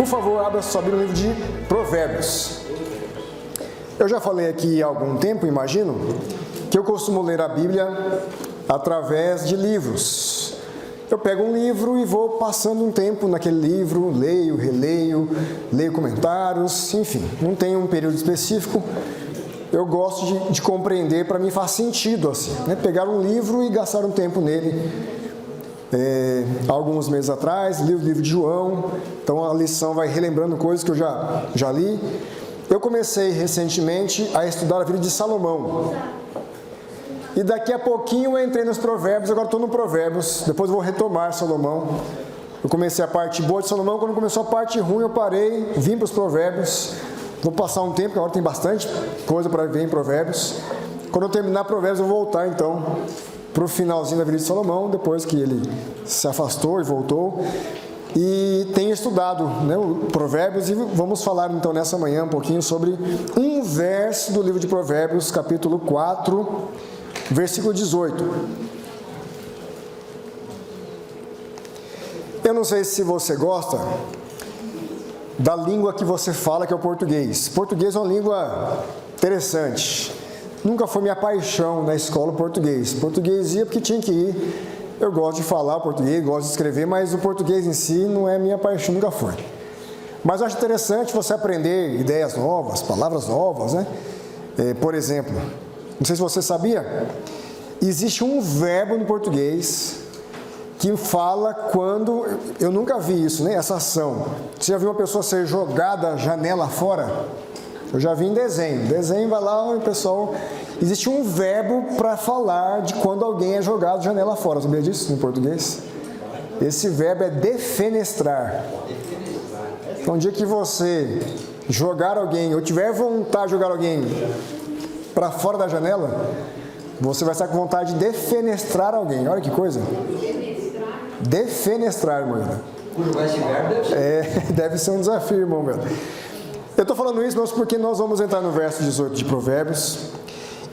Por favor, abra sua Bíblia no livro de Provérbios. Eu já falei aqui há algum tempo, imagino, que eu costumo ler a Bíblia através de livros. Eu pego um livro e vou passando um tempo naquele livro, leio, releio, leio comentários, enfim, não tem um período específico. Eu gosto de compreender, para mim faz sentido assim, né? Pegar um livro e gastar um tempo nele. Alguns meses atrás, li o livro de João, então a lição vai relembrando coisas que eu já li. Eu comecei recentemente a estudar a vida de Salomão. E daqui a pouquinho eu entrei nos Provérbios, agora estou no Provérbios, depois vou retomar Salomão. Eu comecei a parte boa de Salomão, quando começou a parte ruim eu parei, vim para os Provérbios. Vou passar um tempo, agora tem bastante coisa para ver em Provérbios. Quando eu terminar Provérbios eu vou voltar então para o finalzinho da vida de Salomão, depois que ele se afastou e voltou. E tenho estudado, né, o Provérbios, e vamos falar então nessa manhã um pouquinho sobre um verso do livro de Provérbios, capítulo 4, versículo 18. Eu não sei se você gosta da língua que você fala, que é o português. Português é uma língua interessante. Nunca foi minha paixão na escola português. Português ia porque tinha que ir. Eu gosto de falar português, gosto de escrever, mas o português em si não é minha paixão, nunca foi. Mas eu acho interessante você aprender ideias novas, palavras novas, né? Por exemplo, não sei se você sabia, existe um verbo no português que fala quando... Eu nunca vi isso, né? Essa ação. Você já viu uma pessoa ser jogada janela fora? Eu já vi em desenho. Desenho vai lá e o pessoal... Existe um verbo para falar de quando alguém é jogado janela fora. Sabia disso em português? Esse verbo é defenestrar. Então, um dia que você jogar alguém, ou tiver vontade de jogar alguém para fora da janela, você vai estar com vontade de defenestrar alguém. Olha que coisa. Defenestrar, irmão. Deve ser um desafio, irmão, velho. Eu estou falando isso, mas porque nós vamos entrar no verso 18 de Provérbios.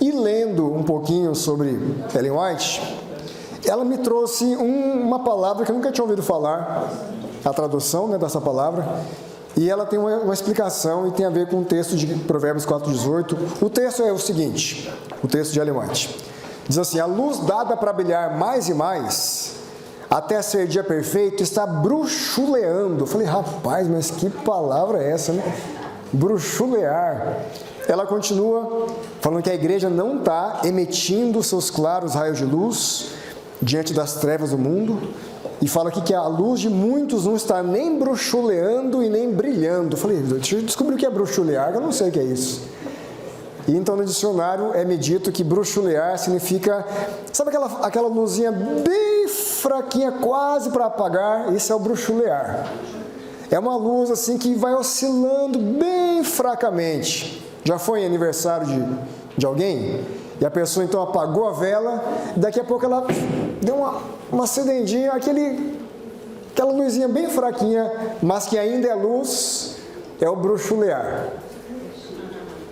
E lendo um pouquinho sobre Ellen White, ela me trouxe uma palavra que eu nunca tinha ouvido falar, a tradução, né, dessa palavra, e ela tem uma explicação e tem a ver com o texto de Provérbios 4,18. O texto é o seguinte, o texto de Ellen White, diz assim: a luz dada para brilhar mais e mais, até ser dia perfeito, está bruxuleando. Eu falei, rapaz, mas que palavra é essa, né? Bruxulear. Ela continua falando que a igreja não está emitindo seus claros raios de luz diante das trevas do mundo, e fala aqui que a luz de muitos não está nem bruxuleando e nem brilhando. Eu falei, deixa eu descobrir o que é bruxulear, eu não sei o que é isso. E então no dicionário é-me dito que bruxulear significa, sabe aquela luzinha bem fraquinha, quase para apagar? Isso é o bruxulear. É uma luz assim que vai oscilando bem fracamente. Já foi aniversário de alguém? E a pessoa então apagou a vela, daqui a pouco ela deu uma acendendinha, aquela luzinha bem fraquinha, mas que ainda é luz, é o bruxulear.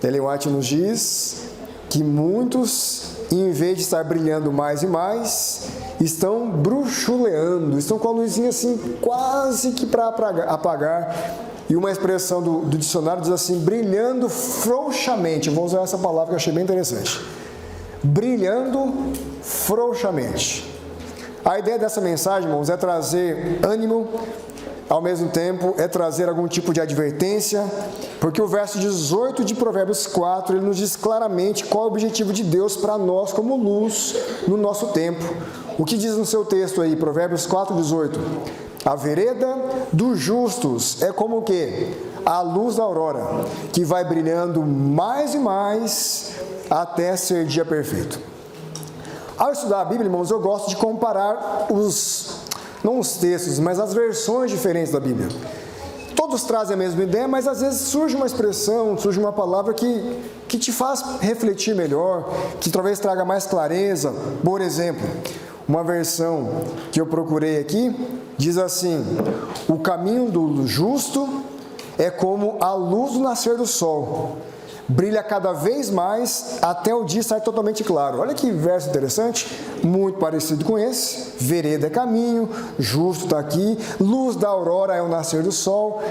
Ellen White nos diz que muitos, em vez de estar brilhando mais e mais, estão bruxuleando, estão com a luzinha assim quase que para apagar. E uma expressão do dicionário diz assim, brilhando frouxamente. Eu vou usar essa palavra que eu achei bem interessante. Brilhando frouxamente. A ideia dessa mensagem, irmãos, é trazer ânimo, ao mesmo tempo é trazer algum tipo de advertência, porque o verso 18 de Provérbios 4, ele nos diz claramente qual é o objetivo de Deus para nós como luz no nosso tempo. O que diz no seu texto aí, Provérbios 4, 18? A vereda dos justos é como o quê? A luz da aurora, que vai brilhando mais e mais até ser dia perfeito. Ao estudar a Bíblia, irmãos, eu gosto de comparar não os textos, mas as versões diferentes da Bíblia. Todos trazem a mesma ideia, mas às vezes surge uma expressão, surge uma palavra que te faz refletir melhor, que talvez traga mais clareza. Por exemplo, uma versão que eu procurei aqui diz assim: o caminho do justo é como a luz do nascer do sol, brilha cada vez mais até o dia estar totalmente claro. Olha que verso interessante, muito parecido com esse. Vereda é caminho, justo está aqui, luz da aurora é o nascer do sol.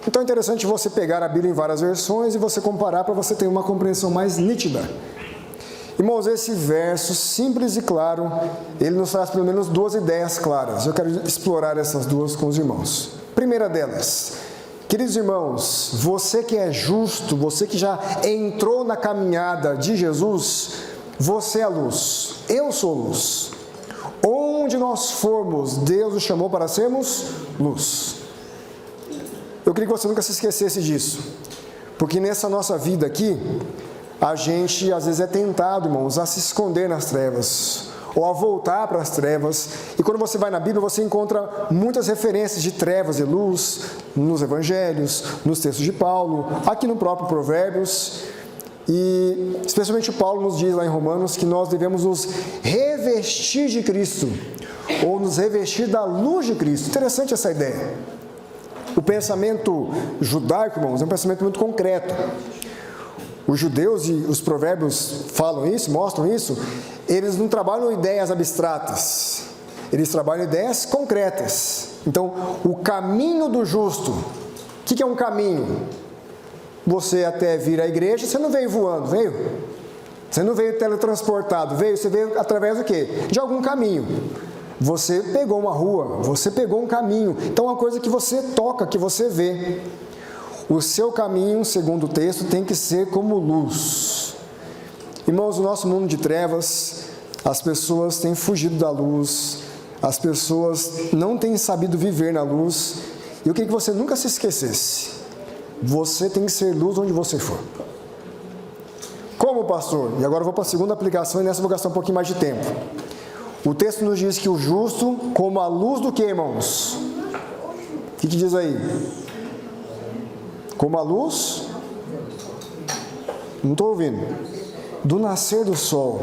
Então é interessante você pegar a Bíblia em várias versões e você comparar para você ter uma compreensão mais nítida. Irmãos, esse verso simples e claro, ele nos traz pelo menos duas ideias claras. Eu quero explorar essas duas com os irmãos. Primeira delas, queridos irmãos, você que é justo, você que já entrou na caminhada de Jesus, você é a luz, eu sou luz. Onde nós formos, Deus nos chamou para sermos luz. Eu queria que você nunca se esquecesse disso, porque nessa nossa vida aqui, a gente às vezes é tentado, irmãos, a se esconder nas trevas, ou a voltar para as trevas. E quando você vai na Bíblia, você encontra muitas referências de trevas e luz, nos evangelhos, nos textos de Paulo, aqui no próprio Provérbios. E especialmente Paulo nos diz lá em Romanos que nós devemos nos revestir de Cristo, ou nos revestir da luz de Cristo. Interessante essa ideia. O pensamento judaico, irmãos, é um pensamento muito concreto. Os judeus e os provérbios falam isso, mostram isso. Eles não trabalham ideias abstratas, eles trabalham ideias concretas. Então, o caminho do justo, o que é um caminho? Você até vir à igreja, você não veio voando, veio? Você não veio teletransportado, veio? Você veio através do quê? De algum caminho. Você pegou uma rua, você pegou um caminho. Então, é uma coisa que você toca, que você vê. O seu caminho, segundo o texto, tem que ser como luz. Irmãos, no nosso mundo de trevas, as pessoas têm fugido da luz, as pessoas não têm sabido viver na luz. E eu queria que você nunca se esquecesse. Você tem que ser luz onde você for. Como, pastor? E agora eu vou para a segunda aplicação, e nessa eu vou gastar um pouquinho mais de tempo. O texto nos diz que o justo, como a luz do que, irmãos? O que diz aí? Como a luz, não estou ouvindo, do nascer do sol.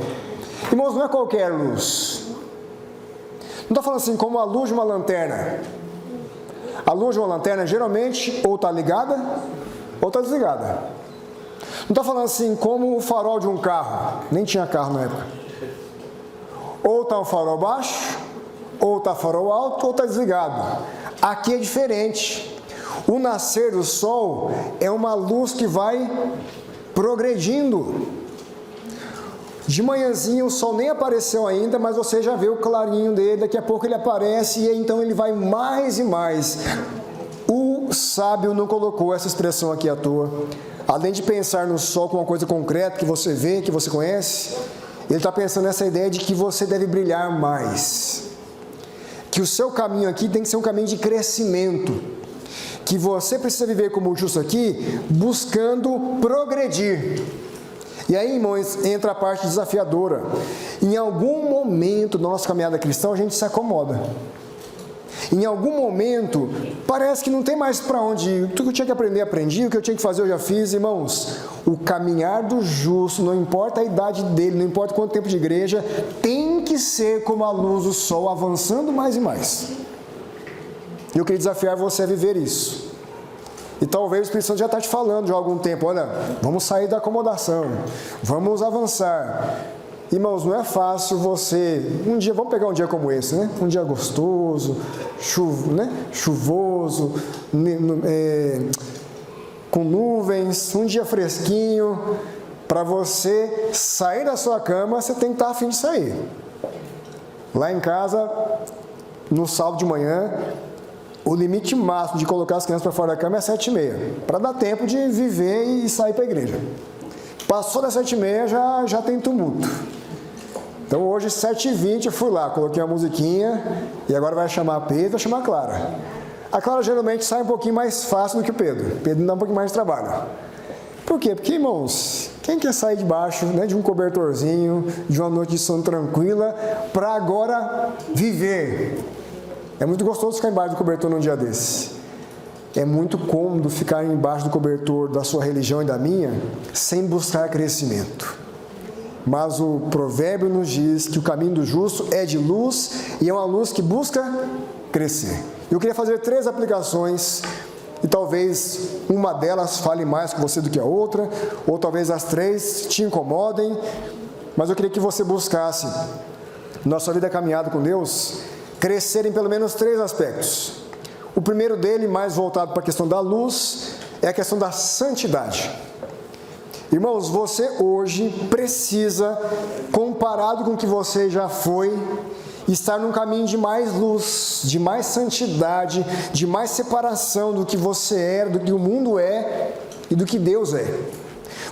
Irmãos, não é qualquer luz. Não estou falando assim, como a luz de uma lanterna. A luz de uma lanterna, geralmente, ou está ligada, ou está desligada. Não estou falando assim, como o farol de um carro. Nem tinha carro na época. Ou está o farol baixo, ou está farol alto, ou está desligado. Aqui é diferente. O nascer do sol é uma luz que vai progredindo. De manhãzinha o sol nem apareceu ainda, mas você já vê o clarinho dele, daqui a pouco ele aparece e então ele vai mais e mais. O sábio não colocou essa expressão aqui à toa. Além de pensar no sol como uma coisa concreta que você vê, que você conhece, ele está pensando nessa ideia de que você deve brilhar mais. Que o seu caminho aqui tem que ser um caminho de crescimento. Que você precisa viver como justo aqui, buscando progredir. E aí, irmãos, entra a parte desafiadora. Em algum momento da nossa caminhada cristã, a gente se acomoda. Em algum momento, parece que não tem mais para onde ir. Tudo que eu tinha que aprender, aprendi. O que eu tinha que fazer, eu já fiz. Irmãos, o caminhar do justo, não importa a idade dele, não importa quanto tempo de igreja, tem que ser como a luz do sol, avançando mais e mais. E eu queria desafiar você a viver isso. E talvez o Espírito Santo já está te falando de algum tempo, olha, vamos sair da acomodação, vamos avançar. Irmãos, não é fácil você, vamos pegar um dia como esse, né? Um dia gostoso, chuvoso, com nuvens, um dia fresquinho. Para você sair da sua cama, você tem que estar a fim de sair. Lá em casa, no sábado de manhã, o limite máximo de colocar as crianças para fora da cama é 7h30, para dar tempo de viver e sair para a igreja. Passou das 7h30, já tem tumulto. Então hoje, 7h20, eu fui lá, coloquei uma musiquinha, e agora vai chamar a Pedro, vai chamar a Clara. A Clara geralmente sai um pouquinho mais fácil do que o Pedro. O Pedro dá um pouquinho mais de trabalho. Por quê? Porque, irmãos, quem quer sair debaixo de um cobertorzinho, de uma noite de sono tranquila, para agora viver? É muito gostoso ficar embaixo do cobertor num dia desse. É muito cômodo ficar embaixo do cobertor da sua religião e da minha, sem buscar crescimento. Mas o provérbio nos diz que o caminho do justo é de luz e é uma luz que busca crescer. Eu queria fazer 3 aplicações e talvez uma delas fale mais com você do que a outra, ou talvez as três te incomodem, mas eu queria que você buscasse, na sua vida caminhada com Deus, crescer em pelo menos 3 aspectos. O primeiro dele, mais voltado para a questão da luz, é a questão da santidade. Irmãos, você hoje precisa, comparado com o que você já foi, estar num caminho de mais luz, de mais santidade, de mais separação do que você era, do que o mundo é e do que Deus é.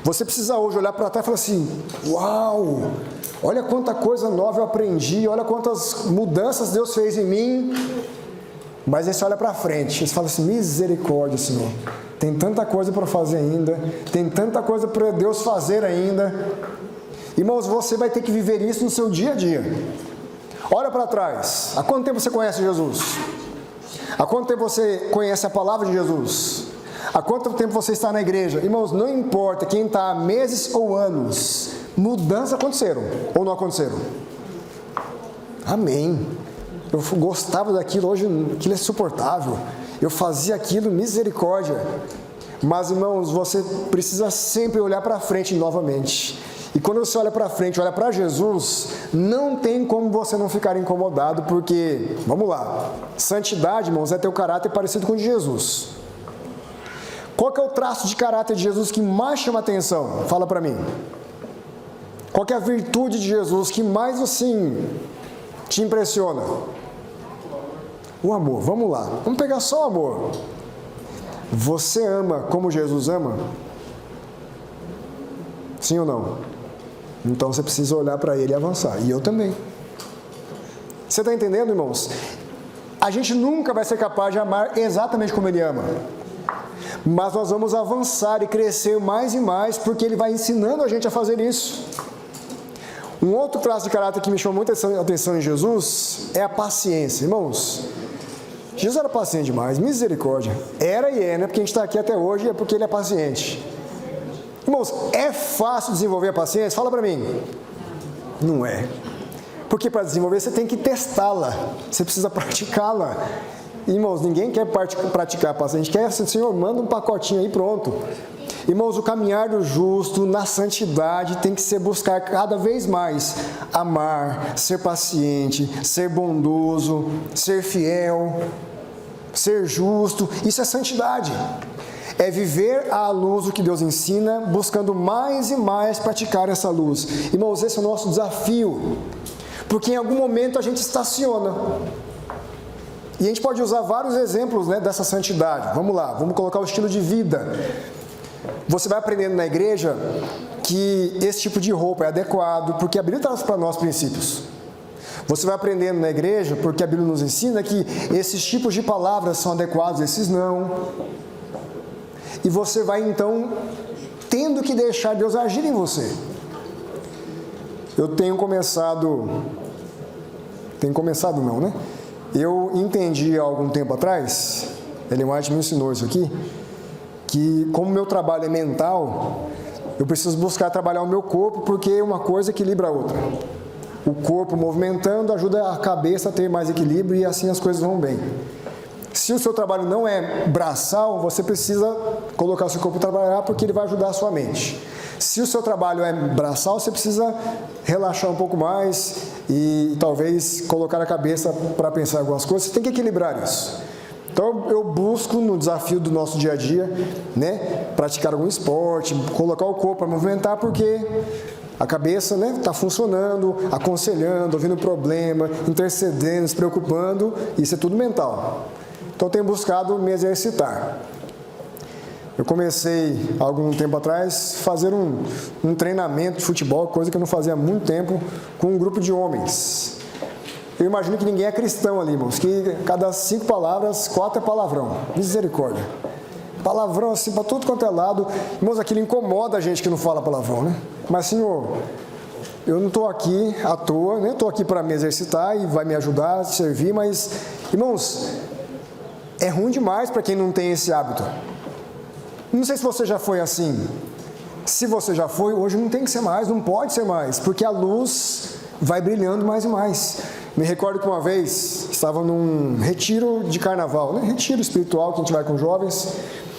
Você precisa hoje olhar para trás e falar assim: uau, olha quanta coisa nova eu aprendi, olha quantas mudanças Deus fez em mim. Mas aí você olha para frente e você fala assim: misericórdia, Senhor, tem tanta coisa para fazer ainda, tem tanta coisa para Deus fazer ainda. Irmãos, você vai ter que viver isso no seu dia a dia. Olha para trás. Há quanto tempo você conhece Jesus? Há quanto tempo você conhece a palavra de Jesus? Há quanto tempo você está na igreja? Irmãos, não importa quem está há meses ou anos, mudanças aconteceram ou não aconteceram? Amém. Eu gostava daquilo, hoje aquilo é insuportável. Eu fazia aquilo, misericórdia. Mas, irmãos, você precisa sempre olhar para frente novamente. E quando você olha para frente, olha para Jesus, não tem como você não ficar incomodado, porque, vamos lá, santidade, irmãos, é ter o caráter parecido com o de Jesus. Qual que é o traço de caráter de Jesus que mais chama atenção? Fala para mim. Qual que é a virtude de Jesus que mais, assim, te impressiona? O amor. Vamos lá. Vamos pegar só o amor. Você ama como Jesus ama? Sim ou não? Então você precisa olhar para Ele e avançar. E eu também. Você está entendendo, irmãos? A gente nunca vai ser capaz de amar exatamente como Ele ama. Mas nós vamos avançar e crescer mais e mais, porque Ele vai ensinando a gente a fazer isso. Um outro traço de caráter que me chamou muita atenção em Jesus é a paciência. Irmãos, Jesus era paciente demais, misericórdia. Era e é, né? Porque a gente está aqui até hoje, é porque Ele é paciente. Irmãos, é fácil desenvolver a paciência? Fala para mim. Não é. Porque para desenvolver você tem que testá-la, você precisa praticá-la. Irmãos, ninguém quer praticar a paciência, a gente quer, Senhor, manda um pacotinho aí, pronto. Irmãos, o caminhar do justo na santidade tem que ser buscar cada vez mais amar, ser paciente, ser bondoso, ser fiel, ser justo. Isso é santidade. É viver à luz do que Deus ensina, buscando mais e mais praticar essa luz. Irmãos, esse é o nosso desafio, porque em algum momento a gente estaciona. E a gente pode usar vários exemplos, né, dessa santidade. Vamos lá, vamos colocar o estilo de vida. Você vai aprendendo na igreja que esse tipo de roupa é adequado, porque a Bíblia traz para nós princípios. Você vai aprendendo na igreja porque a Bíblia nos ensina que esses tipos de palavras são adequados, esses não. E você vai então tendo que deixar Deus agir em você. Eu tenho começado não, né? Eu entendi há algum tempo atrás, Ellen White me ensinou isso aqui, que como meu trabalho é mental, eu preciso buscar trabalhar o meu corpo, porque uma coisa equilibra a outra. O corpo movimentando ajuda a cabeça a ter mais equilíbrio e assim as coisas vão bem. Se o seu trabalho não é braçal, você precisa colocar o seu corpo para trabalhar, porque ele vai ajudar a sua mente. Se o seu trabalho é braçal, você precisa relaxar um pouco mais e talvez colocar a cabeça para pensar em algumas coisas. Você tem que equilibrar isso. Então eu busco no desafio do nosso dia a dia, né, praticar algum esporte, colocar o corpo para movimentar, porque a cabeça, né, está funcionando, aconselhando, ouvindo problema, intercedendo, se preocupando, isso é tudo mental. Então eu tenho buscado me exercitar. Eu comecei, há algum tempo atrás, fazer um treinamento de futebol, coisa que eu não fazia há muito tempo, com um grupo de homens. Eu imagino que ninguém é cristão ali, irmãos, que cada 5 palavras, 4 é palavrão. Misericórdia. Palavrão assim para tudo quanto é lado. Irmãos, aquilo incomoda a gente que não fala palavrão, né? Mas, Senhor, eu não estou aqui à toa, né? Estou aqui para me exercitar e vai me ajudar a servir, mas, irmãos, é ruim demais para quem não tem esse hábito. Não sei se você já foi assim. Se você já foi, hoje não tem que ser mais, não pode ser mais, porque a luz vai brilhando mais e mais. Me recordo que uma vez, estava num retiro de carnaval, né? Retiro espiritual que a gente vai com jovens.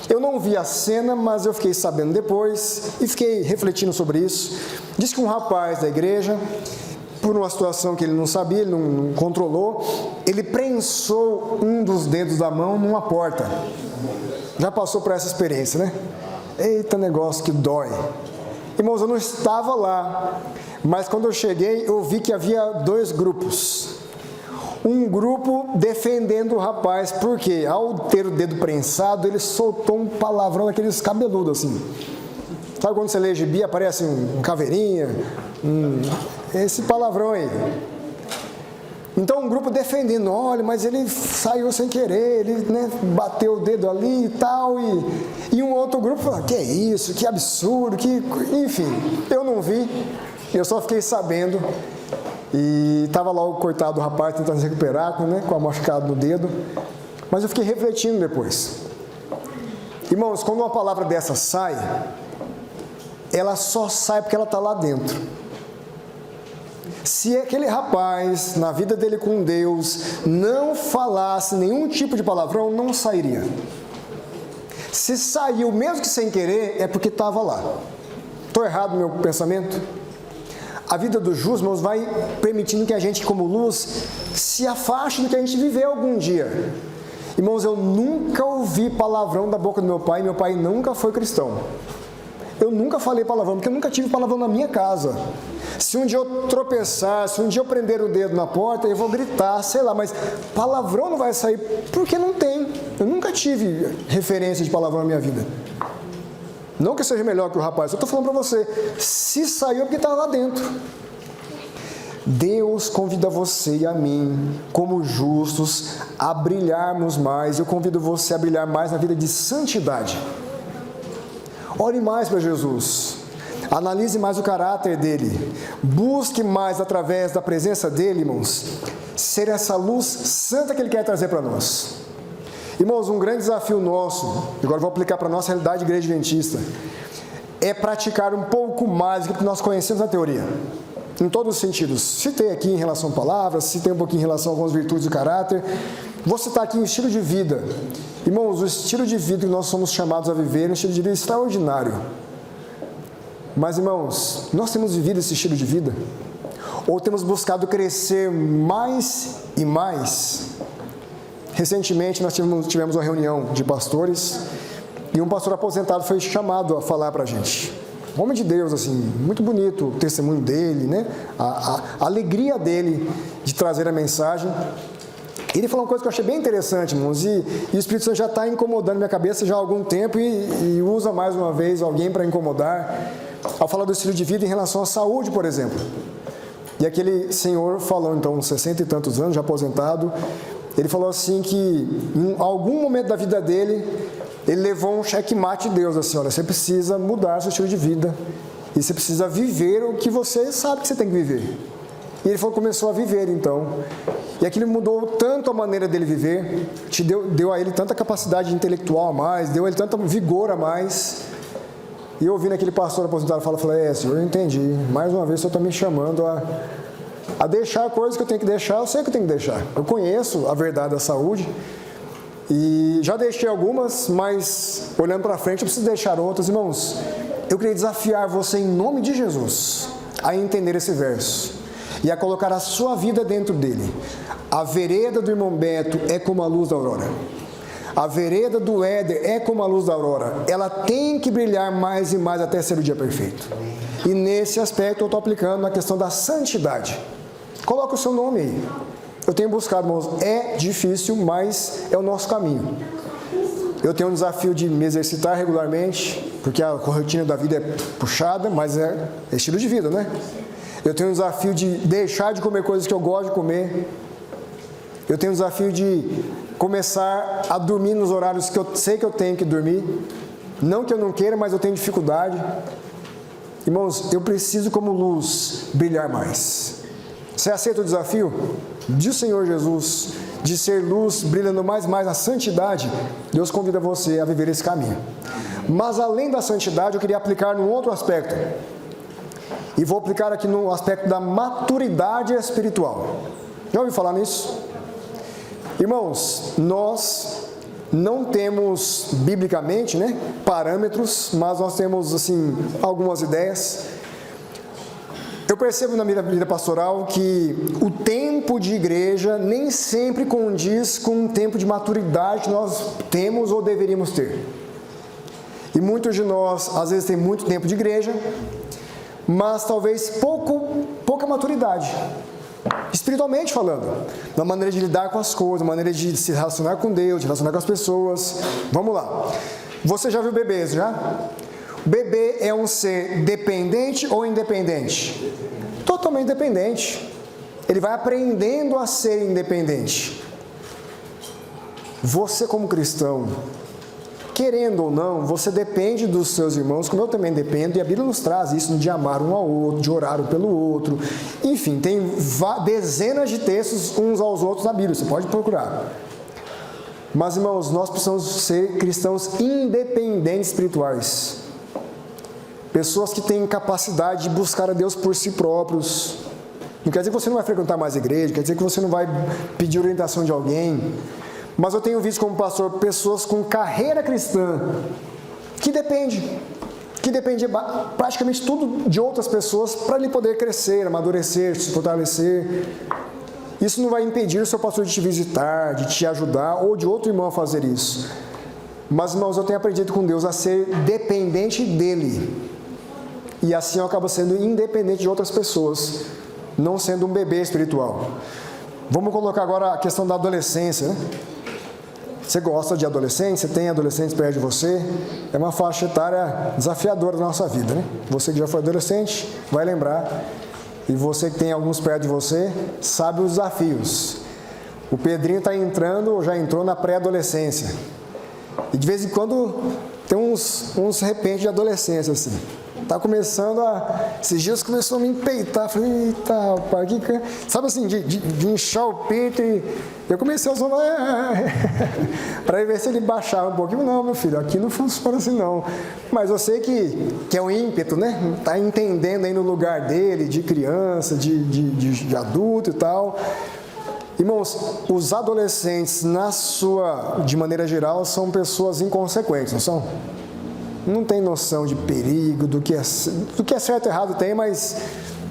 Eu não vi a cena, mas eu fiquei sabendo depois e fiquei refletindo sobre isso. Diz que um rapaz da igreja, por uma situação que ele não sabia, ele não controlou, ele prensou um dos dedos da mão numa porta. Já passou por essa experiência, né? Eita, negócio que dói. Irmãos, eu não estava lá, mas quando eu cheguei, eu vi que havia dois grupos. Um grupo defendendo o rapaz, porque ao ter o dedo prensado, ele soltou um palavrão daqueles cabeludos assim. Sabe quando você lê gibi, aparece um caveirinha, esse palavrão aí. Então um grupo defendendo, olha, mas ele saiu sem querer, ele, né, bateu o dedo ali e tal, e um outro grupo falou, que é isso, que absurdo, enfim, eu não vi, eu só fiquei sabendo, e estava lá o coitado do rapaz tentando se recuperar, né, com a machucada no dedo, mas eu fiquei refletindo depois. Irmãos, quando uma palavra dessa sai, ela só sai porque ela está lá dentro. Se aquele rapaz, na vida dele com Deus, não falasse nenhum tipo de palavrão, não sairia. Se saiu, mesmo que sem querer, é porque estava lá. Estou errado no meu pensamento? A vida dos justos, irmãos, vai permitindo que a gente, como luz, se afaste do que a gente viveu algum dia. Irmãos, eu nunca ouvi palavrão da boca do meu pai nunca foi cristão. Eu nunca falei palavrão, porque eu nunca tive palavrão na minha casa. Se um dia eu tropeçar, se um dia eu prender o dedo na porta, eu vou gritar, sei lá, mas palavrão não vai sair, porque não tem. Eu nunca tive referência de palavrão na minha vida. Não que eu seja melhor que o rapaz, eu estou falando para você, se saiu é porque está lá dentro. Deus convida você e a mim, como justos, a brilharmos mais. Eu convido você a brilhar mais na vida de santidade. Ore mais para Jesus, analise mais o caráter dele, busque mais através da presença dele, irmãos, ser essa luz santa que ele quer trazer para nós. Irmãos, um grande desafio nosso, agora vou aplicar para a nossa realidade de igreja adventista, é praticar um pouco mais do que nós conhecemos na teoria, em todos os sentidos. Citei aqui em relação a palavras, citei um pouquinho em relação a algumas virtudes do caráter, vou citar aqui o estilo de vida. Irmãos, o estilo de vida que nós somos chamados a viver é um estilo de vida extraordinário. Mas, irmãos, nós temos vivido esse estilo de vida? Ou temos buscado crescer mais e mais? Recentemente, nós tivemos uma reunião de pastores e um pastor aposentado foi chamado a falar para a gente. Um homem de Deus, assim, muito bonito o testemunho dele, né? A alegria dele de trazer a mensagem. Ele falou uma coisa que eu achei bem interessante, irmãos, e o Espírito Santo já está incomodando minha cabeça já há algum tempo e usa mais uma vez alguém para incomodar, ao falar do estilo de vida em relação à saúde, por exemplo. E aquele senhor falou, então, 60 e tantos anos, já aposentado, ele falou assim que em algum momento da vida dele, ele levou um checkmate de Deus, assim, olha, você precisa mudar seu estilo de vida e você precisa viver o que você sabe que você tem que viver. E ele falou, começou a viver, então. E aquilo mudou tanto a maneira dele viver, deu a ele tanta capacidade intelectual a mais, deu a ele tanto vigor a mais. E eu ouvindo aquele pastor aposentado falar, falei, senhor, eu entendi. Mais uma vez o senhor está me chamando a deixar coisas que eu tenho que deixar, eu sei que eu tenho que deixar. Eu conheço a verdade da saúde e já deixei algumas, mas olhando para frente eu preciso deixar outras. Irmãos, eu queria desafiar você em nome de Jesus a entender esse verso e a colocar a sua vida dentro dele. A vereda do irmão Beto é como a luz da aurora. A vereda do Éder é como a luz da aurora. Ela tem que brilhar mais e mais até ser o dia perfeito. E nesse aspecto eu estou aplicando na questão da santidade. Coloca o seu nome aí. Eu tenho buscado, irmãos, é difícil, mas é o nosso caminho. Eu tenho um desafio de me exercitar regularmente, porque a rotina da vida é puxada, mas é estilo de vida, né? Eu tenho um desafio de deixar de comer coisas que eu gosto de comer. Eu tenho um desafio de começar a dormir nos horários que eu sei que eu tenho que dormir. Não que eu não queira, mas eu tenho dificuldade. Irmãos, eu preciso, como luz, brilhar mais. Você aceita o desafio de Senhor Jesus, de ser luz, brilhando mais na santidade? Deus convida você a viver esse caminho. Mas além da santidade, eu queria aplicar num outro aspecto. E vou aplicar aqui no aspecto da maturidade espiritual. Já ouviu falar nisso? Irmãos, nós não temos, biblicamente, né, parâmetros, mas nós temos, assim, algumas ideias. Eu percebo na minha vida pastoral que o tempo de igreja nem sempre condiz com o tempo de maturidade que nós temos ou deveríamos ter. E muitos de nós, às vezes, tem muito tempo de igreja, mas talvez pouca maturidade. Espiritualmente falando, na maneira de lidar com as coisas, na maneira de se relacionar com Deus, de relacionar com as pessoas. Vamos lá. Você já viu bebês, já? O bebê é um ser dependente ou independente? Totalmente dependente. Ele vai aprendendo a ser independente. Você como cristão, querendo ou não, você depende dos seus irmãos, como eu também dependo, e a Bíblia nos traz isso de amar um ao outro, de orar um pelo outro. Enfim, tem dezenas de textos uns aos outros na Bíblia, você pode procurar. Mas, irmãos, nós precisamos ser cristãos independentes espirituais. Pessoas que têm capacidade de buscar a Deus por si próprios. Não quer dizer que você não vai frequentar mais a igreja, quer dizer que você não vai pedir orientação de alguém. Mas eu tenho visto como pastor pessoas com carreira cristã que depende praticamente tudo de outras pessoas para ele poder crescer, amadurecer, se fortalecer. Isso não vai impedir o seu pastor de te visitar, de te ajudar ou de outro irmão a fazer isso. Mas, irmãos, eu tenho aprendido com Deus a ser dependente dele. E assim eu acabo sendo independente de outras pessoas, não sendo um bebê espiritual. Vamos colocar agora a questão da adolescência, né? Você gosta de adolescente? Você tem adolescentes perto de você? É uma faixa etária desafiadora da nossa vida, né? Você que já foi adolescente vai lembrar. E você que tem alguns perto de você sabe os desafios. O Pedrinho está entrando, ou já entrou na pré-adolescência. E de vez em quando tem uns repente de adolescência assim. Está começando esses dias começou a me empeitar. Falei, eita, rapaz, sabe assim, de inchar o peito. E eu comecei a zoar para ver se ele baixava um pouquinho. Não, meu filho, aqui não funciona assim não. Mas eu sei que é um ímpeto, né? Está entendendo aí no lugar dele, de criança, de adulto e tal. Irmãos, os adolescentes, de maneira geral, são pessoas inconsequentes, não são? Não tem noção de perigo, do que é certo e errado tem, mas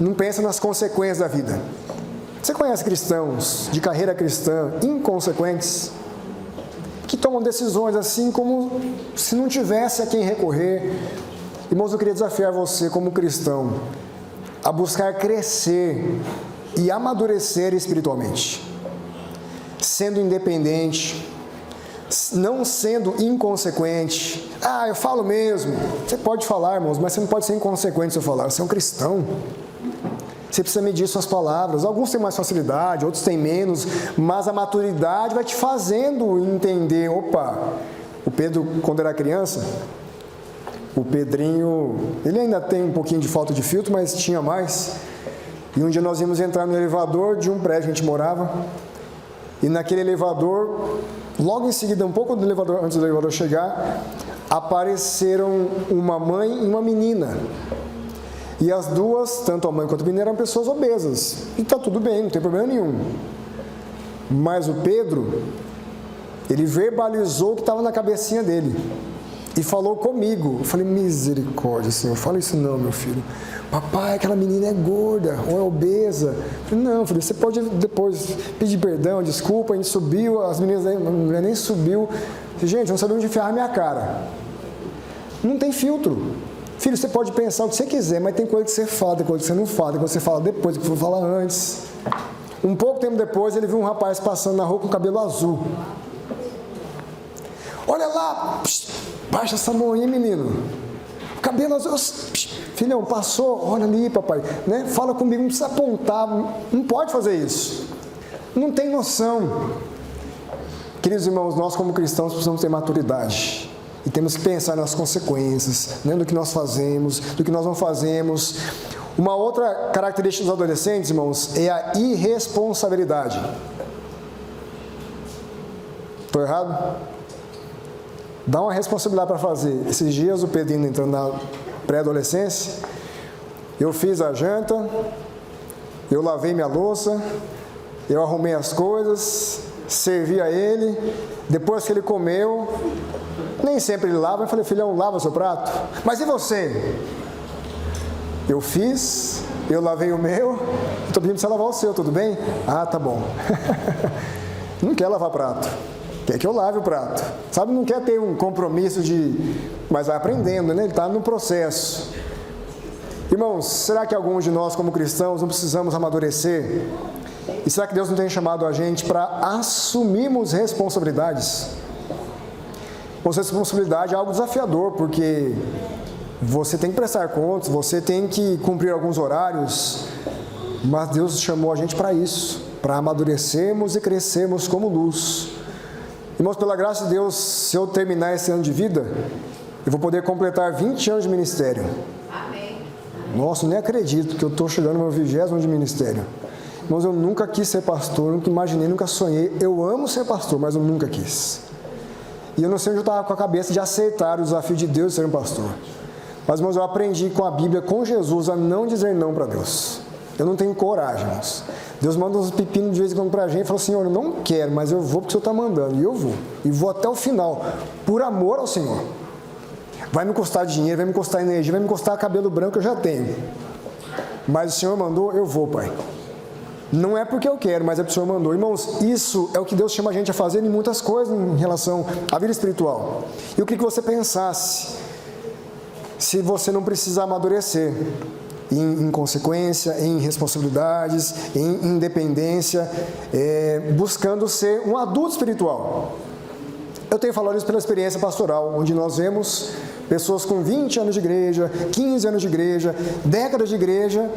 não pensa nas consequências da vida. Você conhece cristãos de carreira cristã inconsequentes? Que tomam decisões assim como se não tivesse a quem recorrer. Irmãos, eu queria desafiar você como cristão a buscar crescer e amadurecer espiritualmente. Sendo independente, não sendo inconsequente. Eu falo mesmo. Você pode falar, irmãos, mas você não pode ser inconsequente se eu falar. Você é um cristão. Você precisa medir suas palavras. Alguns têm mais facilidade, outros têm menos, mas a maturidade vai te fazendo entender. Opa, o Pedro, quando era criança, o Pedrinho, ele ainda tem um pouquinho de falta de filtro, mas tinha mais. E um dia nós íamos entrar no elevador de um prédio que a gente morava, e naquele elevador, logo em seguida, um pouco antes do elevador chegar, apareceram uma mãe e uma menina. E as duas, tanto a mãe quanto a menina, eram pessoas obesas. E está tudo bem, não tem problema nenhum. Mas o Pedro, ele verbalizou o que estava na cabecinha dele. E falou comigo. Eu falei, misericórdia, Senhor, fala isso não, meu filho. Papai, aquela menina é gorda ou é obesa. Eu falei, não, filho, você pode depois pedir perdão, desculpa, a gente subiu, a mulher nem subiu. Eu falei, gente, eu não sabia onde enfiar a minha cara. Não tem filtro. Filho, você pode pensar o que você quiser, mas tem coisa que você fala, tem coisa que você não fala, tem coisa que você fala depois, tem coisa que você fala antes. Um pouco tempo depois, ele viu um rapaz passando na rua com cabelo azul. Olha lá, baixa essa mão aí, menino. Cabelo azul. Filhão, passou, olha ali, papai. Né? Fala comigo, não precisa apontar, não pode fazer isso. Não tem noção. Queridos irmãos, nós como cristãos precisamos ter maturidade. E temos que pensar nas consequências, né, do que nós fazemos, do que nós não fazemos. Uma outra característica dos adolescentes, irmãos, é a irresponsabilidade. Estou errado? Dá uma responsabilidade para fazer. Esses dias o Pedrinho entrando na pré-adolescência, eu fiz a janta, eu lavei minha louça, eu arrumei as coisas, servia a ele, depois que ele comeu, nem sempre ele lava. Eu falei, filhão, lava seu prato. Mas e você? Eu fiz, eu lavei o meu, estou pedindo para você lavar o seu, tudo bem? Ah, tá bom. Não quer lavar prato, quer que eu lave o prato. Sabe, não quer ter um compromisso mas vai aprendendo, né? Ele está no processo. Irmãos, será que alguns de nós como cristãos não precisamos amadurecer? E será que Deus não tem chamado a gente para assumirmos responsabilidades? Pois responsabilidade é algo desafiador, porque você tem que prestar contas, você tem que cumprir alguns horários, mas Deus chamou a gente para isso, para amadurecermos e crescermos como luz. Irmãos, pela graça de Deus, se eu terminar esse ano de vida, eu vou poder completar 20 anos de ministério. Amém. Nossa, eu nem acredito que eu estou chegando no meu 20º ano de ministério. Irmãos, eu nunca quis ser pastor, nunca imaginei, nunca sonhei. Eu amo ser pastor, mas eu nunca quis. E eu não sei onde eu estava com a cabeça de aceitar o desafio de Deus de ser um pastor. Mas, irmãos, eu aprendi com a Bíblia, com Jesus, a não dizer não para Deus. Eu não tenho coragem, irmãos. Deus manda uns pepinos de vez em quando para a gente e fala, Senhor, eu não quero, mas eu vou porque o Senhor está mandando. E eu vou. E vou até o final, por amor ao Senhor. Vai me custar dinheiro, vai me custar energia, vai me custar cabelo branco que eu já tenho. Mas o Senhor mandou, eu vou, Pai. Não é porque eu quero, mas é porque o Senhor mandou. Irmãos, isso é o que Deus chama a gente a fazer em muitas coisas em relação à vida espiritual. E eu queria que você pensasse, se você não precisa amadurecer em consequência, em responsabilidades, em independência, buscando ser um adulto espiritual. Eu tenho falado isso pela experiência pastoral, onde nós vemos pessoas com 20 anos de igreja, 15 anos de igreja, décadas de igreja,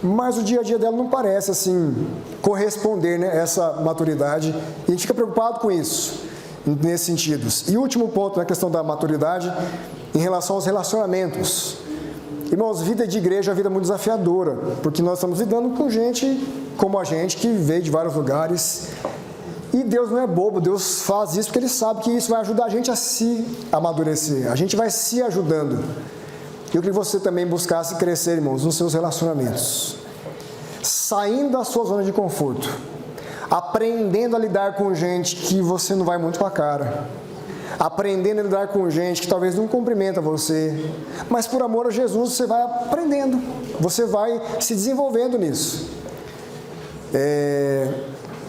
mas o dia a dia dela não parece assim corresponder, né, a essa maturidade, e a gente fica preocupado com isso, nesses sentidos. E o último ponto na questão da maturidade, em relação aos relacionamentos. Irmãos, vida de igreja é uma vida muito desafiadora, porque nós estamos lidando com gente como a gente, que veio de vários lugares, e Deus não é bobo, Deus faz isso porque Ele sabe que isso vai ajudar a gente a se amadurecer, a gente vai se ajudando. Eu queria que você também buscasse crescer, irmãos, nos seus relacionamentos, saindo da sua zona de conforto, aprendendo a lidar com gente que você não vai muito com a cara, aprendendo a lidar com gente que talvez não cumprimenta você, mas por amor a Jesus você vai aprendendo, você vai se desenvolvendo nisso.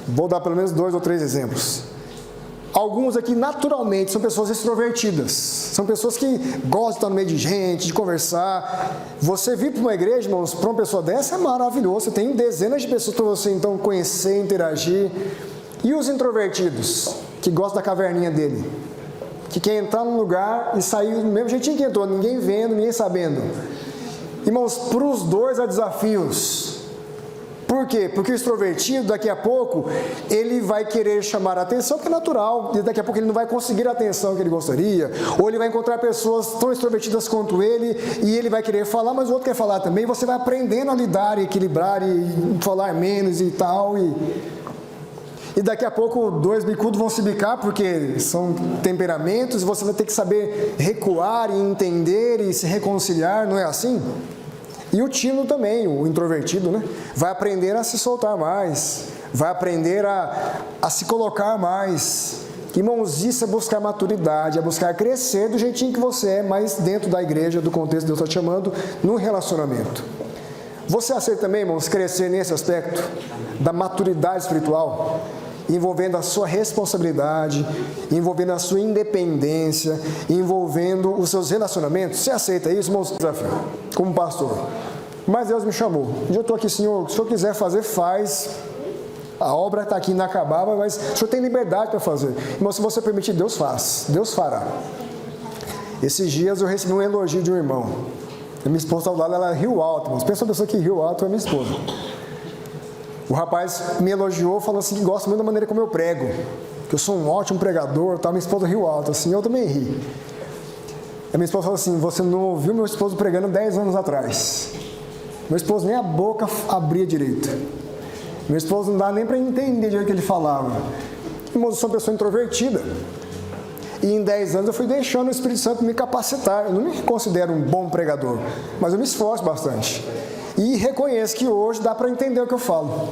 Vou dar pelo menos 2 ou 3 exemplos. Alguns aqui, naturalmente, são pessoas extrovertidas. São pessoas que gostam de estar no meio de gente, de conversar. Você vir para uma igreja, irmãos, para uma pessoa dessa é maravilhoso. Você tem dezenas de pessoas para você, então, conhecer, interagir. E os introvertidos, que gostam da caverninha dele? Que quer entrar num lugar e sair do mesmo jeitinho que entrou, ninguém vendo, ninguém sabendo. Irmãos, para os dois há desafios. Por quê? Porque o extrovertido, daqui a pouco, ele vai querer chamar a atenção, que é natural, e daqui a pouco ele não vai conseguir a atenção que ele gostaria, ou ele vai encontrar pessoas tão extrovertidas quanto ele, e ele vai querer falar, mas o outro quer falar também, você vai aprendendo a lidar, e equilibrar, e falar menos e tal, e daqui a pouco 2 bicudos vão se bicar, porque são temperamentos, e você vai ter que saber recuar, e entender, e se reconciliar, não é assim? E o tímido também, o introvertido, né? Vai aprender a se soltar mais, vai aprender a se colocar mais. Irmãos, isso é buscar maturidade, é buscar crescer do jeitinho que você é, mas dentro da igreja, do contexto que Deus está te chamando, no relacionamento. Você aceita também, irmãos, crescer nesse aspecto da maturidade espiritual? Envolvendo a sua responsabilidade, envolvendo a sua independência, envolvendo os seus relacionamentos. Você aceita isso, irmãos? Desafio, como pastor. Mas Deus me chamou. Eu estou aqui, Senhor, se o Senhor quiser fazer, faz. A obra está aqui inacabável, mas o Senhor tem liberdade para fazer. Irmão, se você permitir, Deus faz. Deus fará. Esses dias eu recebi um elogio de um irmão. A minha esposa estava lá, ela é Rio Alto, irmãos. Pensa uma pessoa que Rio Alto é minha esposa. O rapaz me elogiou, falou assim que gosta muito da maneira como eu prego, que eu sou um ótimo pregador, tá? Minha esposa riu alto, assim, eu também ri. A minha esposa falou assim, você não ouviu meu esposo pregando 10 anos atrás. Meu esposo nem a boca abria direito. Meu esposo não dá nem para entender direito o que ele falava. Irmãos, eu sou uma pessoa introvertida. E em 10 anos eu fui deixando o Espírito Santo me capacitar. Eu não me considero um bom pregador, mas eu me esforço bastante. E reconheço que hoje dá para entender o que eu falo.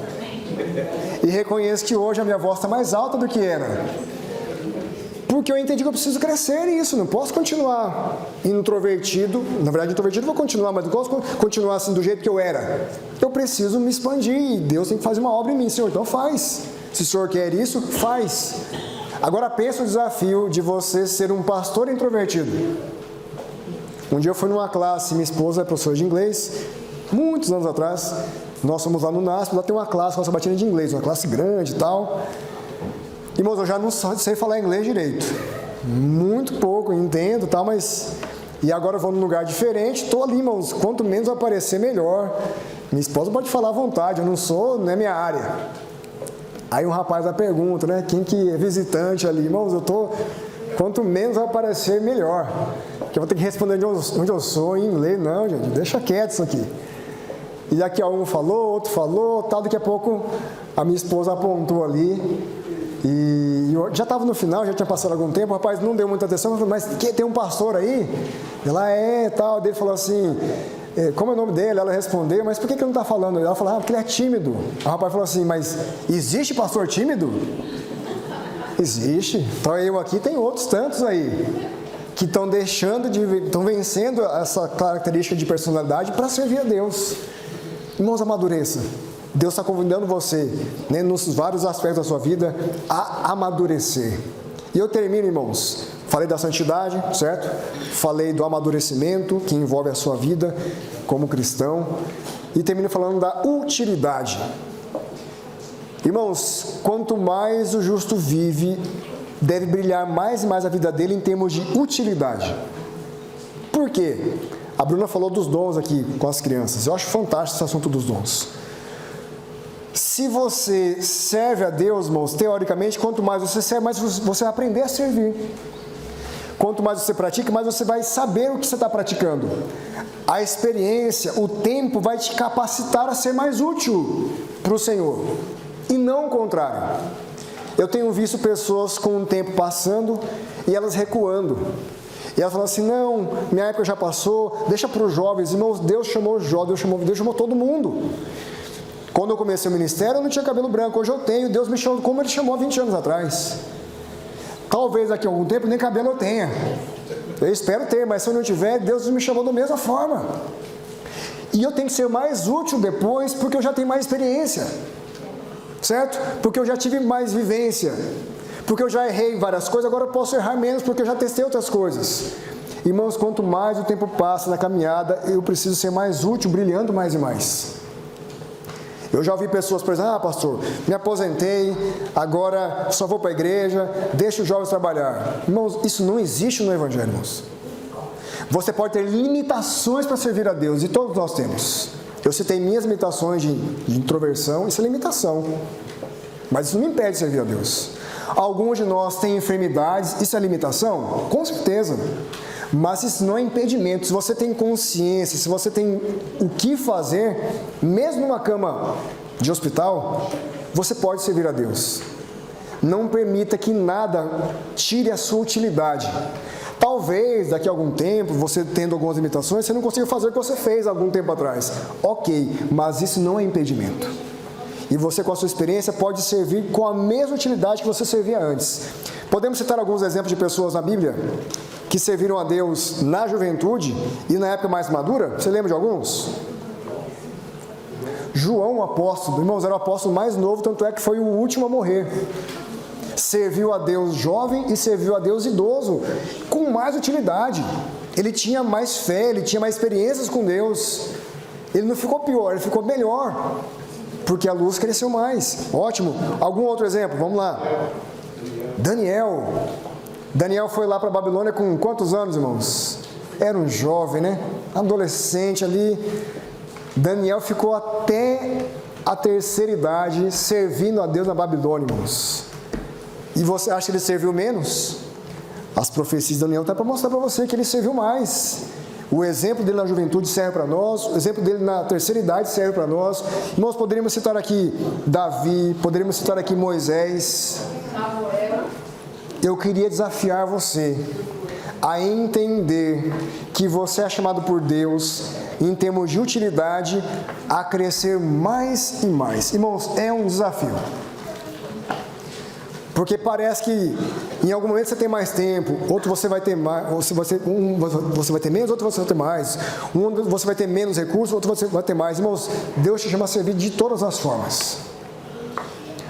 E reconheço que hoje a minha voz está mais alta do que era. Porque eu entendi que eu preciso crescer nisso, não posso continuar introvertido. Na verdade, introvertido eu vou continuar, mas não posso continuar assim do jeito que eu era. Eu preciso me expandir e Deus tem que fazer uma obra em mim, Senhor, então faz. Se o Senhor quer isso, faz. Agora pensa o desafio de você ser um pastor introvertido. Um dia eu fui numa classe, minha esposa é professora de inglês, muitos anos atrás, nós fomos lá no NASP, lá tem uma classe, nossa batina de inglês, uma classe grande e tal. Irmãos, eu já não sei falar inglês direito, muito pouco, entendo e tal, mas... E agora eu vou num lugar diferente, estou ali, irmãos, quanto menos aparecer, melhor. Minha esposa pode falar à vontade, eu não é minha área. Aí um rapaz da pergunta, né, quem que é visitante ali? Irmãos, quanto menos aparecer, melhor. Porque eu vou ter que responder de onde eu sou em inglês. Não, gente, deixa quieto isso aqui. E daqui a um falou, outro falou, tal, daqui a pouco a minha esposa apontou ali. E eu já estava no final, já tinha passado algum tempo, o rapaz não deu muita atenção, falou, mas tem um pastor aí? Ela tal, ele falou assim, como é o nome dele? Ela respondeu, mas por que ele não está falando? Ela falou, porque ele é tímido. O rapaz falou assim, mas existe pastor tímido? Existe. Então eu aqui, tem outros tantos aí, que estão estão vencendo essa característica de personalidade para servir a Deus. Irmãos, amadureça. Deus está convidando você, né, nos vários aspectos da sua vida, a amadurecer. E eu termino, irmãos. Falei da santidade, certo? Falei do amadurecimento, que envolve a sua vida como cristão. E termino falando da utilidade. Irmãos, quanto mais o justo vive, deve brilhar mais e mais a vida dele em termos de utilidade. Por quê? A Bruna falou dos dons aqui com as crianças. Eu acho fantástico esse assunto dos dons. Se você serve a Deus, irmãos, teoricamente, quanto mais você serve, mais você vai aprender a servir. Quanto mais você pratica, mais você vai saber o que você está praticando. A experiência, o tempo vai te capacitar a ser mais útil para o Senhor. E não o contrário. Eu tenho visto pessoas com o tempo passando e elas recuando. E elas falam assim, não, minha época já passou, deixa para os jovens. Irmãos, Deus chamou os jovens, Deus chamou todo mundo. Quando eu comecei o ministério, eu não tinha cabelo branco, hoje eu tenho. Deus me chamou como Ele chamou há 20 anos atrás. Talvez daqui a algum tempo nem cabelo eu tenha. Eu espero ter, mas se eu não tiver, Deus me chamou da mesma forma. E eu tenho que ser mais útil depois, porque eu já tenho mais experiência. Certo? Porque eu já tive mais vivência. Porque eu já errei em várias coisas, agora eu posso errar menos, porque eu já testei outras coisas. Irmãos, quanto mais o tempo passa na caminhada, eu preciso ser mais útil, brilhando mais e mais. Eu já ouvi pessoas, por exemplo, pastor, me aposentei, agora só vou para a igreja, deixa os jovens trabalhar. Irmãos, isso não existe no Evangelho, irmãos. Você pode ter limitações para servir a Deus, e todos nós temos. Eu citei minhas limitações de introversão, isso é limitação. Mas isso não me impede de servir a Deus. Alguns de nós têm enfermidades, isso é limitação? Com certeza. Mas isso não é impedimento. Se você tem consciência, se você tem o que fazer, mesmo numa cama de hospital, você pode servir a Deus. Não permita que nada tire a sua utilidade. Talvez, daqui a algum tempo, você tendo algumas limitações, você não consiga fazer o que você fez algum tempo atrás. Ok, mas isso não é impedimento. E você, com a sua experiência, pode servir com a mesma utilidade que você servia antes. Podemos citar alguns exemplos de pessoas na Bíblia que serviram a Deus na juventude e na época mais madura? Você lembra de alguns? João, o apóstolo, irmãos, era o apóstolo mais novo, tanto é que foi o último a morrer. Serviu a Deus jovem e serviu a Deus idoso, com mais utilidade. Ele tinha mais fé, ele tinha mais experiências com Deus. Ele não ficou pior, ele ficou melhor, porque a luz cresceu mais. Ótimo. Algum outro exemplo? Vamos lá. Daniel foi lá para a Babilônia com quantos anos, irmãos? Era um jovem, né? Adolescente ali. Daniel ficou até a terceira idade servindo a Deus na Babilônia, irmãos. E você acha que ele serviu menos? As profecias de Daniel estão para mostrar para você que ele serviu mais. O exemplo dele na juventude serve para nós, o exemplo dele na terceira idade serve para nós. Nós poderíamos citar aqui Davi, poderíamos citar aqui Moisés. Eu queria desafiar você a entender que você é chamado por Deus em termos de utilidade, a crescer mais e mais. Irmãos, é um desafio. Porque parece que em algum momento você tem mais tempo, outro você vai ter mais, você vai ter menos, outro você vai ter mais. Um você vai ter menos recursos, outro você vai ter mais. Irmãos, Deus te chama a servir de todas as formas.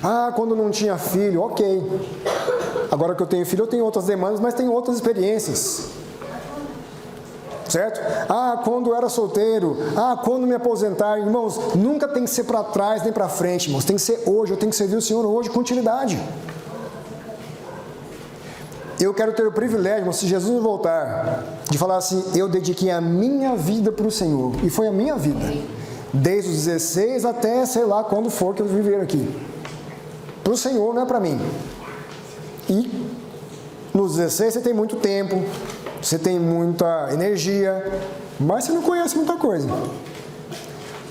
Ah, quando não tinha filho, ok. Agora que eu tenho filho, eu tenho outras demandas, mas tenho outras experiências. Certo? Ah, quando eu era solteiro. Ah, quando me aposentar. Irmãos, nunca tem que ser para trás nem para frente, irmãos. Tem que ser hoje. Eu tenho que servir o Senhor hoje com utilidade. Eu quero ter o privilégio, irmãos, se Jesus voltar, de falar assim: eu dediquei a minha vida para o Senhor. E foi a minha vida. Desde os 16 até sei lá quando for que eu viver aqui. Para o Senhor, não é para mim. E nos 16 você tem muito tempo, você tem muita energia, mas você não conhece muita coisa.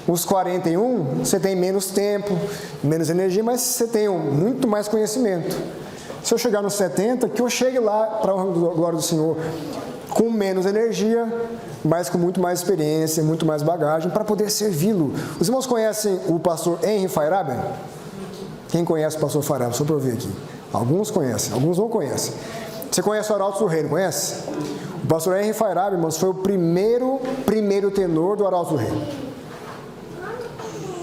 Os 41, você tem menos tempo, menos energia, mas você tem muito mais conhecimento. Se eu chegar nos 70, que eu chegue lá para a glória do Senhor com menos energia, mas com muito mais experiência, muito mais bagagem, para poder servi-lo. Os irmãos conhecem o pastor Henry Feiraben? Quem conhece o pastor Feiraben? Só para eu ver aqui. Alguns conhecem, alguns não conhecem. Você conhece o Arautos do Reino, conhece? O pastor Henry Feiraben, irmãos, foi o primeiro tenor do Arautos do Reino.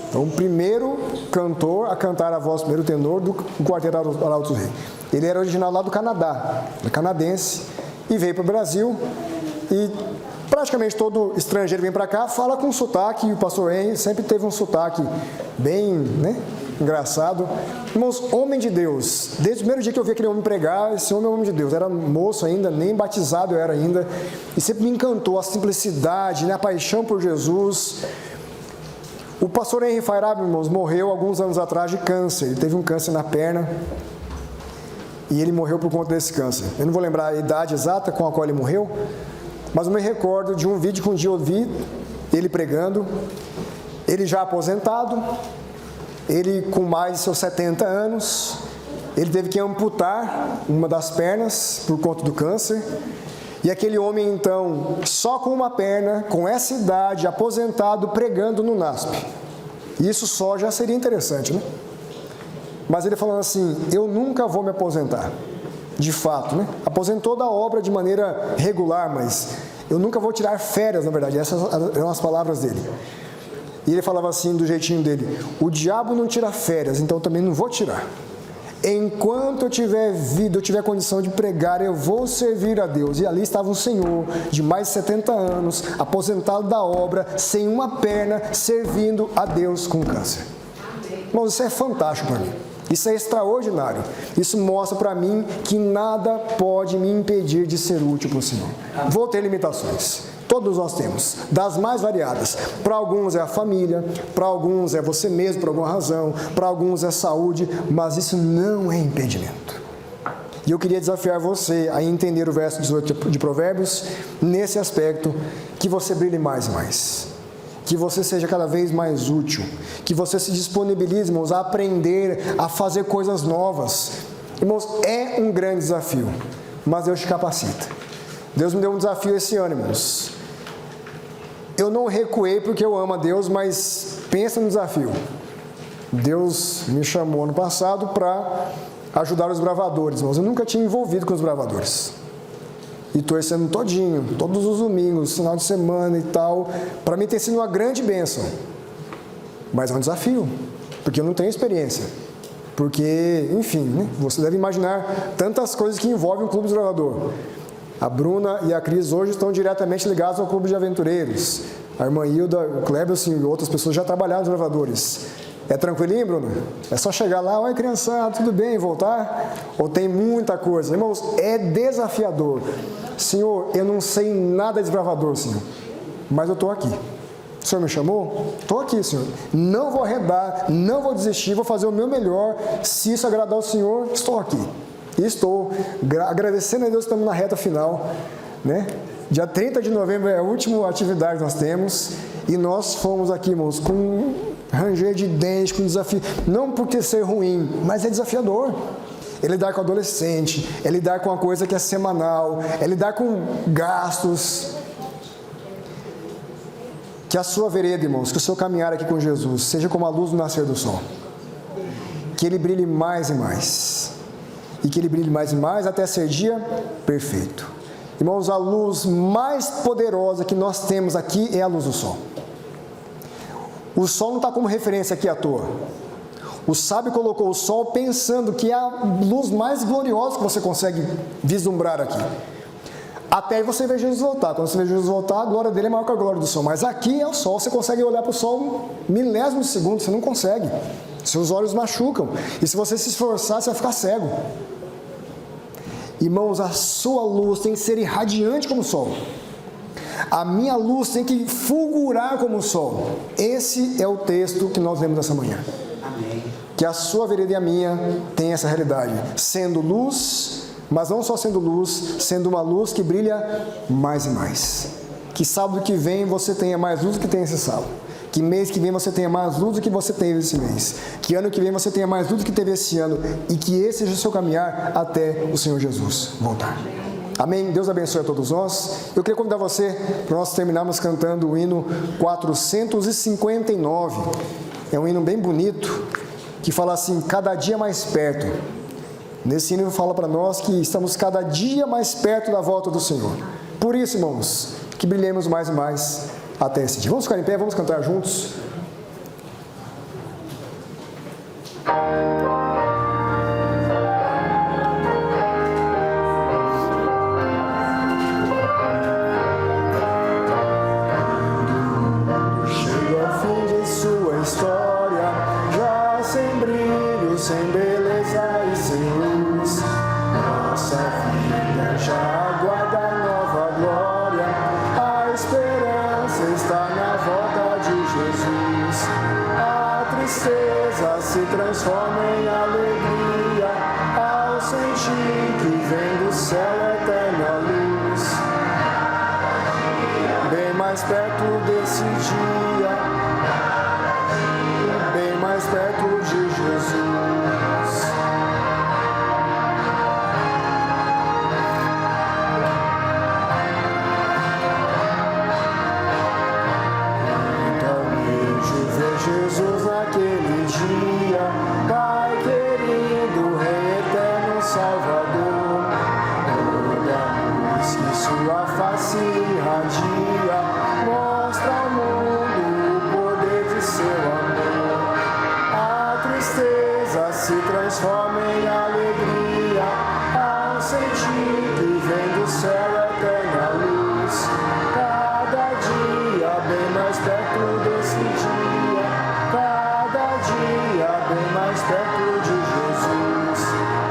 Então, o primeiro cantor a cantar a voz, primeiro tenor do quarteto Arautos do Reino. Ele era original lá do Canadá, canadense, e veio para o Brasil. E praticamente todo estrangeiro vem para cá, fala com sotaque, e o pastor Henry sempre teve um sotaque bem, engraçado. Irmãos, homem de Deus. Desde o primeiro dia que eu vi aquele homem pregar, esse homem é homem de Deus. Era moço ainda, nem batizado eu era ainda. E sempre me encantou a simplicidade, a paixão por Jesus. O pastor Henry Feiraben, irmãos, morreu alguns anos atrás de câncer. Ele teve um câncer na perna. E ele morreu por conta desse câncer. Eu não vou lembrar a idade exata com a qual ele morreu, mas eu me recordo de um vídeo que um dia eu vi ele pregando. Ele já aposentado, ele com mais de seus 70 anos, ele teve que amputar uma das pernas por conta do câncer. E aquele homem, então, só com uma perna, com essa idade, aposentado, pregando no NASP. Isso só já seria interessante, né? Mas ele falando assim: eu nunca vou me aposentar. De fato, aposentou da obra de maneira regular, mas eu nunca vou tirar férias, na verdade. Essas eram as palavras dele. E ele falava assim, do jeitinho dele: o diabo não tira férias, então eu também não vou tirar. Enquanto eu tiver vida, eu tiver condição de pregar, eu vou servir a Deus. E ali estava um senhor de mais de 70 anos, aposentado da obra, sem uma perna, servindo a Deus com câncer. Irmãos, isso é fantástico para mim. Isso é extraordinário. Isso mostra para mim que nada pode me impedir de ser útil para o Senhor. Vou ter limitações. Todos nós temos, das mais variadas. Para alguns é a família, para alguns é você mesmo por alguma razão, para alguns é saúde, mas isso não é impedimento. E eu queria desafiar você a entender o verso 18 de Provérbios nesse aspecto, que você brilhe mais e mais. Que você seja cada vez mais útil, que você se disponibilize, irmãos, a aprender, a fazer coisas novas. Irmãos, é um grande desafio, mas Deus te capacita. Deus me deu um desafio esse ano, irmãos. Eu não recuei porque eu amo a Deus, mas pensa no desafio. Deus me chamou ano passado para ajudar os bravadores, irmãos. Eu nunca tinha envolvido com os bravadores. E estou esse ano todinho, todos os domingos, final de semana e tal. Para mim tem sido uma grande bênção. Mas é um desafio, porque eu não tenho experiência. Porque, enfim, você deve imaginar tantas coisas que envolvem o Clube de Bravador. A Bruna e a Cris hoje estão diretamente ligados ao Clube de Aventureiros. A irmã Hilda, o Kleber, assim, e outras pessoas já trabalharam nos bravadores. É tranquilinho, Bruno? É só chegar lá: oi, criançada, tudo bem? E voltar? Ou tem muita coisa? Irmãos, é desafiador. Senhor, eu não sei nada de desbravador, Senhor, mas eu estou aqui. O Senhor me chamou? Estou aqui, Senhor. Não vou arredar, não vou desistir, vou fazer o meu melhor. Se isso agradar ao Senhor, estou aqui. E estou agradecendo a Deus que estamos na reta final, Dia 30 de novembro é a última atividade que nós temos. E nós fomos aqui, irmãos, com ranger de dentes, com desafio. Não porque ser ruim, mas é desafiador. É lidar com adolescente, é lidar com uma coisa que é semanal, é lidar com gastos. Que Que a sua vereda, irmãos, que o seu caminhar aqui com Jesus seja como a luz do nascer do sol. Que ele brilhe mais e mais. E que ele brilhe mais e mais até ser dia perfeito. Irmãos, a luz mais poderosa que nós temos aqui é a luz do sol. O sol não está como referência aqui à toa. O sábio colocou o sol pensando que é a luz mais gloriosa que você consegue vislumbrar aqui. Até você ver Jesus voltar. Quando você vê Jesus voltar, a glória dele é maior que a glória do sol. Mas aqui é o sol, você consegue olhar para o sol milésimos de segundo, você não consegue. Seus olhos machucam. E se você se esforçar, você vai ficar cego. Irmãos, a sua luz tem que ser irradiante como o sol. A minha luz tem que fulgurar como o sol. Esse é o texto que nós lemos nessa manhã. Amém. Que a sua vereda e a minha tem essa realidade. Sendo luz, mas não só sendo luz, sendo uma luz que brilha mais e mais. Que sábado que vem você tenha mais luz do que tem esse sábado. Que mês que vem você tenha mais luz do que você teve esse mês. Que ano que vem você tenha mais luz do que teve esse ano. E que esse seja o seu caminhar até o Senhor Jesus voltar. Amém? Deus abençoe a todos nós. Eu queria convidar você para nós terminarmos cantando o hino 459. É um hino bem bonito, que fala assim, cada dia mais perto. Nesse hino fala para nós que estamos cada dia mais perto da volta do Senhor. Por isso, irmãos, que brilhemos mais e mais até esse dia. Vamos ficar em pé, vamos cantar juntos. Chega ao fim de sua história, já sem brilho, sem beleza e sem luz. Nossa vida já aguarda nova glória. A esperança está na volta de Jesus. A tristeza se transforma em alegria ao sentir que vem do céu a eterna luz. Bem mais perto desse dia, bem mais perto de Jesus. Então vejo ver Jesus naquele dia, Pai querido, Rei eterno, Salvador. Toda luz que sua face irradia, mostra ao mundo o poder de seu amor. A tristeza se transforma em alegria ao sentir que vem do céu a eterna luz. Cada dia bem mais perto desse dia, cada dia bem mais perto de Jesus.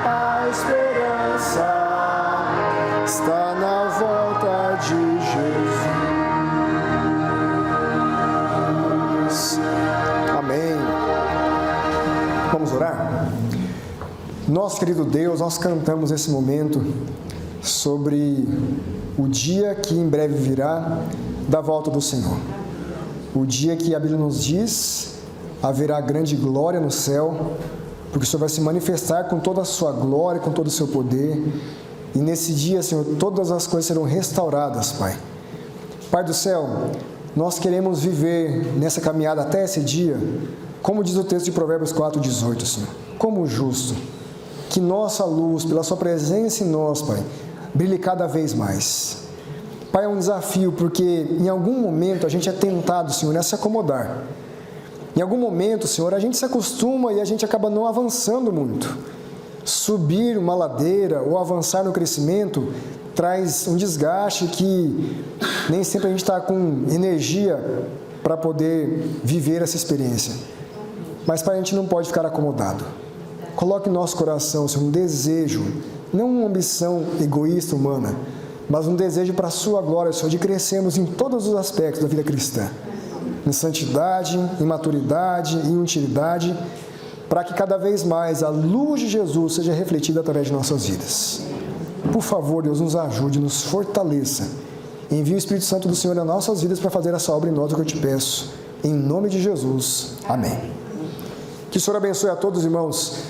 A esperança está na volta de Jesus. Amém. Vamos orar? Nosso querido Deus, nós cantamos esse momento sobre o dia que em breve virá da volta do Senhor. O dia que a Bíblia nos diz, haverá grande glória no céu, porque o Senhor vai se manifestar com toda a sua glória, com todo o seu poder. E nesse dia, Senhor, todas as coisas serão restauradas, Pai. Pai do céu, nós queremos viver nessa caminhada até esse dia, como diz o texto de Provérbios 4,18, Senhor, como justo. Que nossa luz, pela sua presença em nós, Pai, brilhe cada vez mais. Pai, é um desafio, porque em algum momento a gente é tentado, Senhor, a se acomodar. Em algum momento, Senhor, a gente se acostuma e a gente acaba não avançando muito. Subir uma ladeira ou avançar no crescimento traz um desgaste que nem sempre a gente está com energia para poder viver essa experiência. Mas, Pai, a gente não pode ficar acomodado. Coloque em nosso coração, Senhor, um desejo, não uma ambição egoísta humana, mas um desejo para a sua glória, Senhor, de crescermos em todos os aspectos da vida cristã. Em santidade, em maturidade, em utilidade, para que cada vez mais a luz de Jesus seja refletida através de nossas vidas. Por favor, Deus, nos ajude, nos fortaleça. Envie o Espírito Santo do Senhor nas nossas vidas para fazer essa obra em nós, que eu te peço. Em nome de Jesus. Amém. Que o Senhor abençoe a todos, irmãos.